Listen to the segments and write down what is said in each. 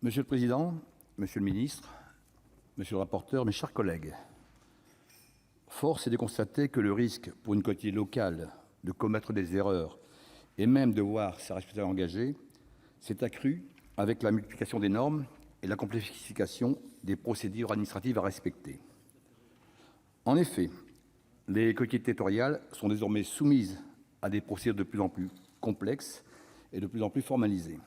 Monsieur le président, monsieur le ministre, monsieur le rapporteur, mes chers collègues, force est de constater que le risque pour une collectivité locale de commettre des erreurs et même de voir sa responsabilité engagée s'est accru avec la multiplication des normes et la complexification des procédures administratives à respecter. En effet, les collectivités territoriales sont désormais soumises à des procédures de plus en plus complexes et de plus en plus formalisées,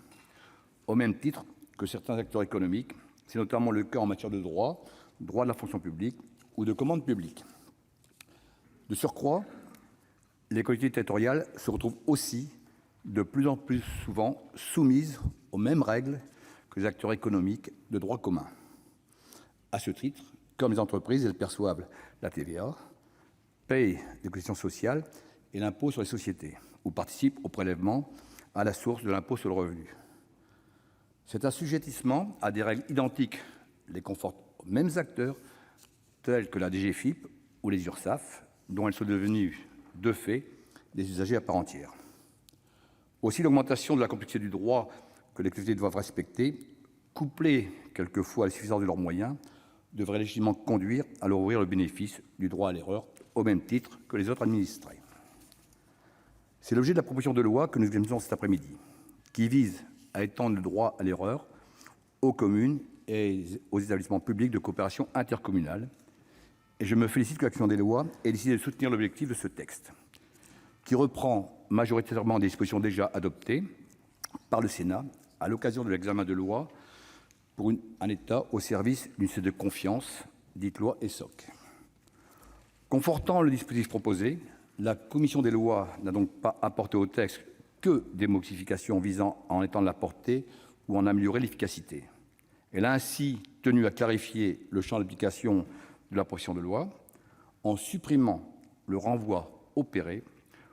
au même titre que certains acteurs économiques. C'est notamment le cas en matière de droit de la fonction publique ou de commande publique. De surcroît, les collectivités territoriales se retrouvent aussi de plus en plus souvent soumises aux mêmes règles que les acteurs économiques de droit commun. À ce titre, comme les entreprises, elles perçoivent la TVA, payent des cotisations sociales et l'impôt sur les sociétés, ou participent au prélèvement à la source de l'impôt sur le revenu. Cet assujettissement à des règles identiques les conforte aux mêmes acteurs, tels que la DGFiP ou les Urssaf, dont elles sont devenues, de fait, des usagers à part entière. Aussi, l'augmentation de la complexité du droit que les collectivités doivent respecter, couplée quelquefois à l'insuffisance de leurs moyens, devrait légitimement conduire à leur ouvrir le bénéfice du droit à l'erreur, au même titre que les autres administrés. C'est l'objet de la proposition de loi que nous examinons cet après-midi, qui vise à étendre le droit à l'erreur aux communes et aux établissements publics de coopération intercommunale. Et je me félicite que la commission des lois ait décidé de soutenir l'objectif de ce texte, qui reprend majoritairement des dispositions déjà adoptées par le Sénat à l'occasion de l'examen de loi pour un État au service d'une société de confiance, dite loi ESSOC. Confortant le dispositif proposé, la commission des lois n'a donc pas apporté au texte que des modifications visant à en étendre la portée ou à en améliorer l'efficacité. Elle a ainsi tenu à clarifier le champ d'application de la proposition de loi en supprimant le renvoi opéré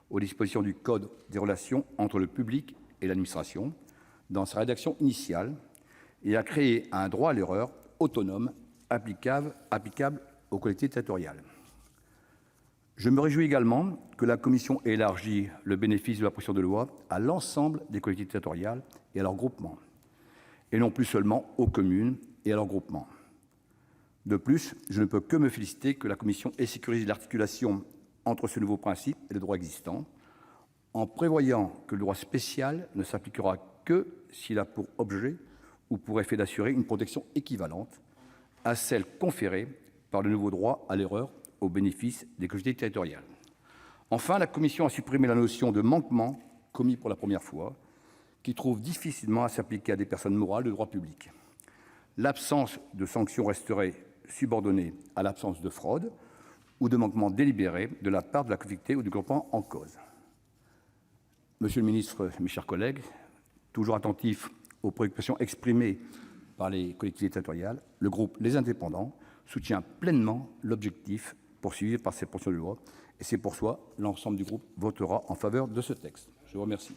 aux dispositions du code des relations entre le public et l'administration dans sa rédaction initiale et à créer un droit à l'erreur autonome applicable aux collectivités territoriales. Je me réjouis également que la commission ait élargi le bénéfice de la proposition de loi à l'ensemble des collectivités territoriales et à leurs groupements, et non plus seulement aux communes et à leurs groupements. De plus, je ne peux que me féliciter que la commission ait sécurisé l'articulation entre ce nouveau principe et le droit existant, en prévoyant que le droit spécial ne s'appliquera que s'il a pour objet ou pour effet d'assurer une protection équivalente à celle conférée par le nouveau droit à l'erreur au bénéfice des collectivités territoriales. Enfin, la commission a supprimé la notion de manquement commis pour la première fois, qui trouve difficilement à s'appliquer à des personnes morales de droit public. L'absence de sanction resterait subordonnée à l'absence de fraude ou de manquement délibéré de la part de la collectivité ou du groupement en cause. Monsieur le ministre, mes chers collègues, toujours attentif aux préoccupations exprimées par les collectivités territoriales, le groupe Les Indépendants soutient pleinement l'objectif poursuivi par cette proposition de loi, et c'est pour cela l'ensemble du groupe votera en faveur de ce texte. Je vous remercie.